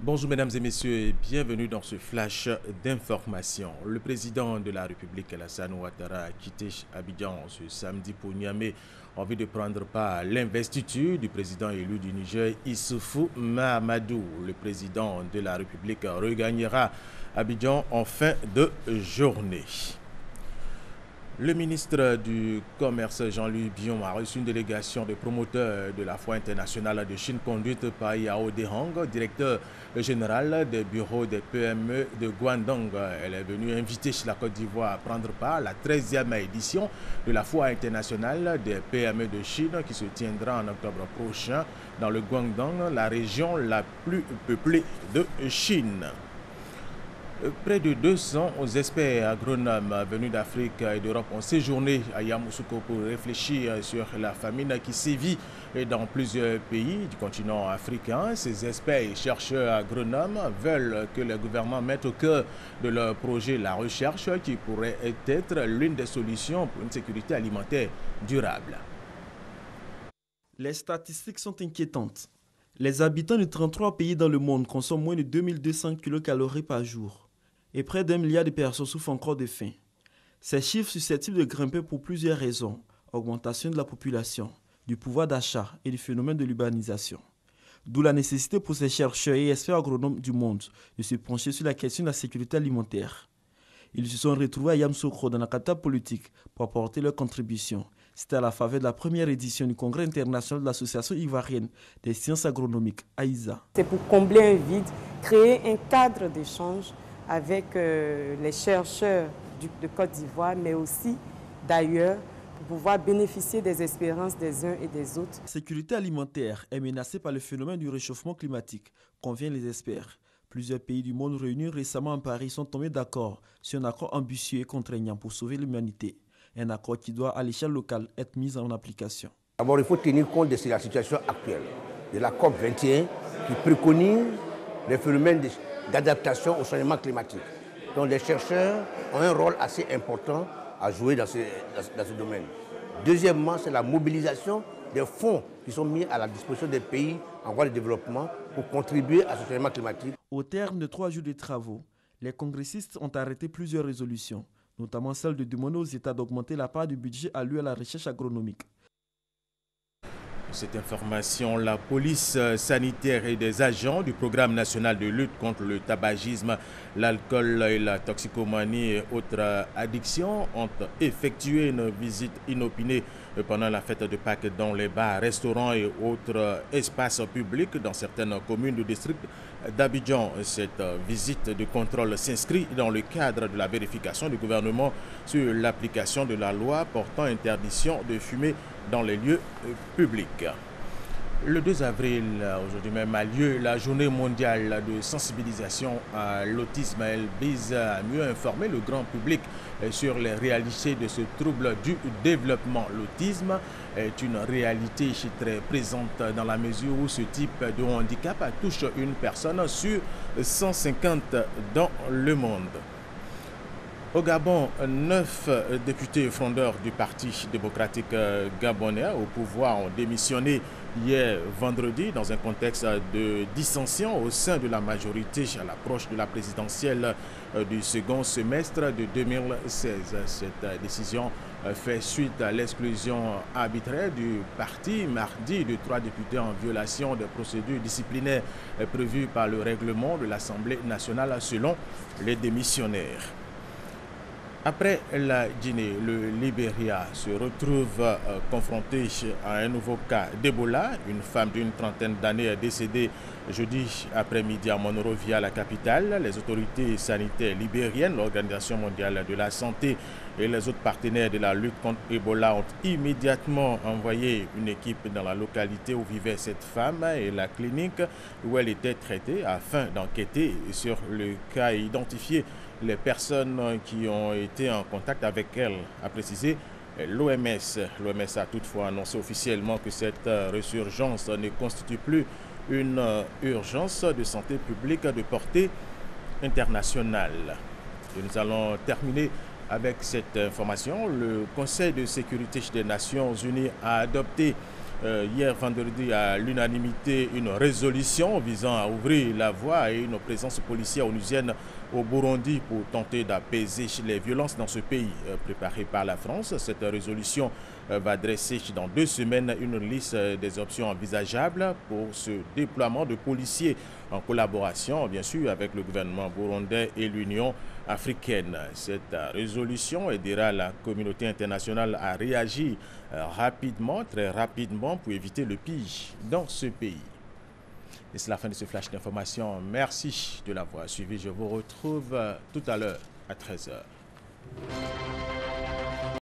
Bonjour mesdames et messieurs et bienvenue dans ce flash d'information. Le président de la République, Alassane Ouattara, a quitté Abidjan ce samedi pour Niamey en vue de prendre part à l'investiture du président élu du Niger, Issoufou Mahamadou. Le président de la République regagnera Abidjan en fin de journée. Le ministre du Commerce, Jean-Louis Bion, a reçu une délégation de promoteurs de la Foire internationale de Chine conduite par Yao Dehong, directeur général des bureaux des PME de Guangdong. Elle est venue inviter la Côte d'Ivoire à prendre part à la 13e édition de la Foire internationale des PME de Chine qui se tiendra en octobre prochain dans le Guangdong, la région la plus peuplée de Chine. Près de 200 experts agronomes venus d'Afrique et d'Europe ont séjourné à Yamoussoukro pour réfléchir sur la famine qui sévit dans plusieurs pays du continent africain. Ces experts et chercheurs agronomes veulent que le gouvernement mette au cœur de leur projet la recherche qui pourrait être l'une des solutions pour une sécurité alimentaire durable. Les statistiques sont inquiétantes. Les habitants de 33 pays dans le monde consomment moins de 2200 kcal par jour. Et près d'1 milliard de personnes souffrent encore de faim. Ces chiffres susceptibles de grimper pour plusieurs raisons: augmentation de la population, du pouvoir d'achat et du phénomène de l'urbanisation. D'où la nécessité pour ces chercheurs et experts agronomes du monde de se pencher sur la question de la sécurité alimentaire. Ils se sont retrouvés à Yamoussoukro dans la capitale politique pour apporter leur contribution. C'était à la faveur de la première édition du Congrès international de l'Association ivoirienne des sciences agronomiques, AISA. C'est pour combler un vide, créer un cadre d'échange avec les chercheurs de Côte d'Ivoire, mais aussi d'ailleurs, pour pouvoir bénéficier des expériences des uns et des autres. La sécurité alimentaire est menacée par le phénomène du réchauffement climatique, conviennent les experts. Plusieurs pays du monde réunis récemment en Paris sont tombés d'accord sur un accord ambitieux et contraignant pour sauver l'humanité. Un accord qui doit, à l'échelle locale, être mis en application. D'abord, il faut tenir compte de la situation actuelle, de la COP21, qui préconise les phénomènes d'adaptation au changement climatique. Donc les chercheurs ont un rôle assez important à jouer dans ce domaine. Deuxièmement, c'est la mobilisation des fonds qui sont mis à la disposition des pays en voie de développement pour contribuer à ce changement climatique. Au terme de 3 jours de travaux, les congressistes ont arrêté plusieurs résolutions, notamment celle de demander aux États d'augmenter la part du budget alloué à la recherche agronomique. Cette information, la police sanitaire et des agents du programme national de lutte contre le tabagisme, l'alcool et la toxicomanie et autres addictions ont effectué une visite inopinée pendant la fête de Pâques dans les bars, restaurants et autres espaces publics dans certaines communes du district d'Abidjan. Cette visite de contrôle s'inscrit dans le cadre de la vérification du gouvernement sur l'application de la loi portant interdiction de fumer dans les lieux publics. Le 2 avril, aujourd'hui même, a lieu la journée mondiale de sensibilisation à l'autisme. Elle vise à mieux informer le grand public sur les réalités de ce trouble du développement. L'autisme est une réalité très présente dans la mesure où ce type de handicap touche une personne sur 150 dans le monde. Au Gabon, 9 députés frondeurs du Parti démocratique gabonais au pouvoir ont démissionné hier vendredi dans un contexte de dissension au sein de la majorité à l'approche de la présidentielle du second semestre de 2016. Cette décision fait suite à l'exclusion arbitraire du parti mardi de 3 députés en violation des procédures disciplinaires prévues par le règlement de l'Assemblée nationale selon les démissionnaires. Après la Guinée, le Libéria se retrouve confronté à un nouveau cas d'Ebola. Une femme d'une trentaine d'années est décédée jeudi après-midi à Monrovia, la capitale. Les autorités sanitaires libériennes, l'Organisation mondiale de la santé et les autres partenaires de la lutte contre Ebola ont immédiatement envoyé une équipe dans la localité où vivait cette femme et la clinique où elle était traitée afin d'enquêter sur le cas et identifier les personnes qui ont été en contact avec elle, a précisé l'OMS. L'OMS a toutefois annoncé officiellement que cette résurgence ne constitue plus une urgence de santé publique de portée internationale. Et nous allons terminer avec cette information. Le Conseil de sécurité des Nations Unies a adopté hier vendredi à l'unanimité une résolution visant à ouvrir la voie à une présence policière onusienne au Burundi pour tenter d'apaiser les violences dans ce pays. Préparée par la France, cette résolution va dresser dans 2 semaines une liste des options envisageables pour ce déploiement de policiers en collaboration, bien sûr, avec le gouvernement burundais et l'Union africaine. Cette résolution aidera la communauté internationale à réagir rapidement, très rapidement, pour éviter le pire dans ce pays. Et c'est la fin de ce flash d'information. Merci de l'avoir suivi. Je vous retrouve tout à l'heure à 13h.